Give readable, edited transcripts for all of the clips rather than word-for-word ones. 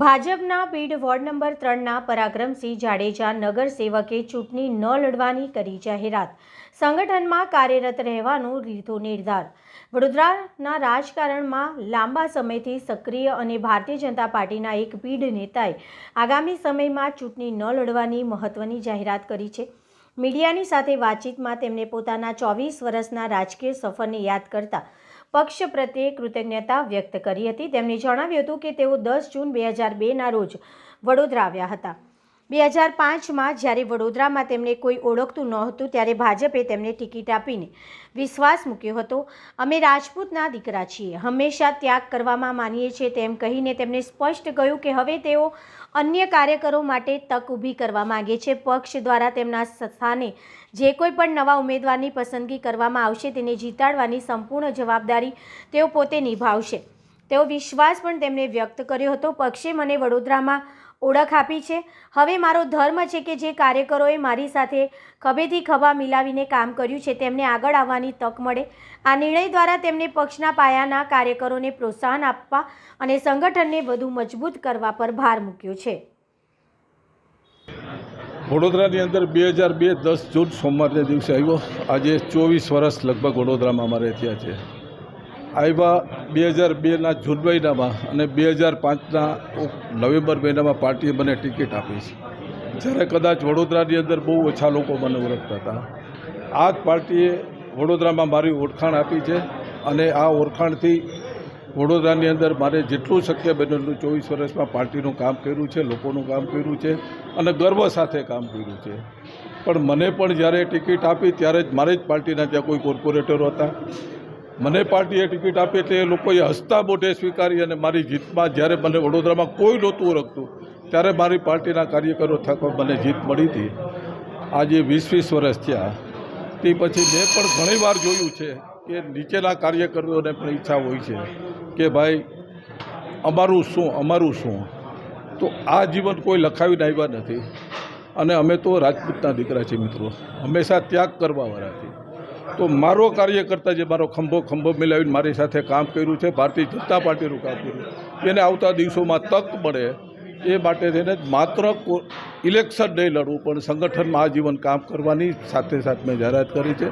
ભાજપના Beed ward number 3ના Parakramsinh Jadeja નગરસેવકે ચૂંટણી ન લડવાની કરી જાહેરાત, સંગઠનમાં કાર્યરત રહેવાનું લીધો નિર્ધાર। વડોદરાના રાજકારણમાં લાંબા સમયથી સક્રિય અને ભારતીય જનતા પાર્ટીના એક બીડ નેતાએ આગામી સમયમાં ચૂંટણી ન લડવાની મહત્વની જાહેરાત કરી છે। મીડિયાની સાથે વાતચીતમાં તેમણે પોતાના 24 વર્ષના રાજકીય સફરને યાદ કરતા પક્ષ પ્રત્યે કૃતજ્ઞતા વ્યક્ત કરી હતી। તેમણે જણાવ્યું હતું કે તેઓ 10 જૂન 2002ના રોજ વડોદરા આવ્યા હતા। 2005માં જ્યારે વડોદરામાં તેમને કોઈ ઓળખતું નહોતું ત્યારે ભાજપે તેમને ટિકિટ આપીને વિશ્વાસ મૂક્યો હતો। અમે રાજપૂતના દીકરા છીએ, હંમેશા ત્યાગ કરવામાં માનીએ છીએ તેમ કહીને તેમણે સ્પષ્ટ કહ્યું કે હવે તેઓ અન્ય કાર્યકરો માટે તક ઊભી કરવા માંગે છે। પક્ષ દ્વારા તેમના સ્થાને જે કોઈ પણ નવા ઉમેદવારની પસંદગી કરવામાં આવશે તેને જીતાડવાની સંપૂર્ણ જવાબદારી તેઓ પોતે નિભાવશે તેવો વિશ્વાસ પણ તેમણે વ્યક્ત કર્યો હતો। પક્ષે મને વડોદરામાં ઓળખ આપી છે, હવે મારો ધર્મ છે કે જે કાર્યકરોએ મારી સાથે ખભેથી ખભા મિલાવીને કામ કર્યું છે તેમને આગળ આવવાની તક મળે। આ નિર્ણય દ્વારા તેમણે પક્ષના પાયાના કાર્યકરોને પ્રોત્સાહન આપવા અને સંગઠનને વધુ મજબૂત કરવા પર ભાર મૂક્યો છે। વડોદરાની અંદર 2002 10 જૂન સોમવારના દિવસે આવ્યો। આજે 24 વર્ષ લગભગ વડોદરામાં અમારે થયા છે। આવ્યા 2002ના જૂન મહિનામાં અને 2005ના નવેમ્બર મહિનામાં પાર્ટીએ મને ટિકિટ આપી છે, જ્યારે કદાચ વડોદરાની અંદર બહુ ઓછા લોકો મને ઓળખતા હતા। આ જ પાર્ટીએ વડોદરામાં મારી ઓળખાણ આપી છે અને આ ઓળખાણથી વડોદરાની અંદર મારે જેટલું શક્ય બનેલું 24 વર્ષમાં પાર્ટીનું કામ કર્યું છે, લોકોનું કામ કર્યું છે અને ગર્વ સાથે કામ કર્યું છે। પણ મને પણ જ્યારે ટિકિટ આપી ત્યારે જ મારી જ પાર્ટીના ત્યાં કોઈ કોર્પોરેટરો હતા। મને પાર્ટીએ ટિકિટ આપી એટલે એ લોકોએ હસતા મોઢે સ્વીકારી અને મારી જીતમાં જ્યારે મને વડોદરામાં કોઈ નહોતું ઓળખતું ત્યારે મારી પાર્ટીના કાર્યકરો થકી મને જીત મળી હતી। આજે 20 વર્ષ થયા તે પછી મેં પણ ઘણીવાર જોયું છે કે નીચેના કાર્યકરોને પણ ઈચ્છા હોય છે કે ભાઈ અમારું શું, તો આ જીવન કોઈ લખાવીને આવ્યા નથી અને અમે તો રાજપૂતના દીકરા છીએ મિત્રો, હંમેશા ત્યાગ કરવાવાળા છીએ। તો મારો કાર્યકર્તા જે મારો ખંભો મિલાવીને મારી સાથે કામ કર્યું છે, ભારતીય જનતા પાર્ટીનું કામ કર્યું, એને આવતા દિવસોમાં તક મળે એ માટે થઈને માત્ર ઇલેક્શન નહીં લડવું પણ સંગઠનમાં આજીવન કામ કરવાની સાથે મેં જાહેરાત કરી છે।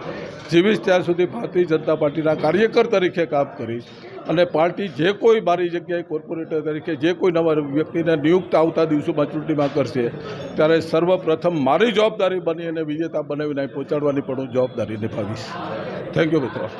જીવીશ ત્યાર સુધી ભારતીય જનતા પાર્ટીના કાર્યકર તરીકે કામ કરીશ અને પાર્ટી જે કોઈ મારી જગ્યાએ કોર્પોરેટર તરીકે જે કોઈ નવા વ્યક્તિને નિયુક્ત આવતા દિવસોમાં ચૂંટણીમાં કરશે ત્યારે સર્વપ્રથમ મારી જવાબદારી બની અને વિજેતા બનાવીને પહોંચાડવાની પણ હું જવાબદારી નિભાવીશ। થેન્ક યુ મિત્રો।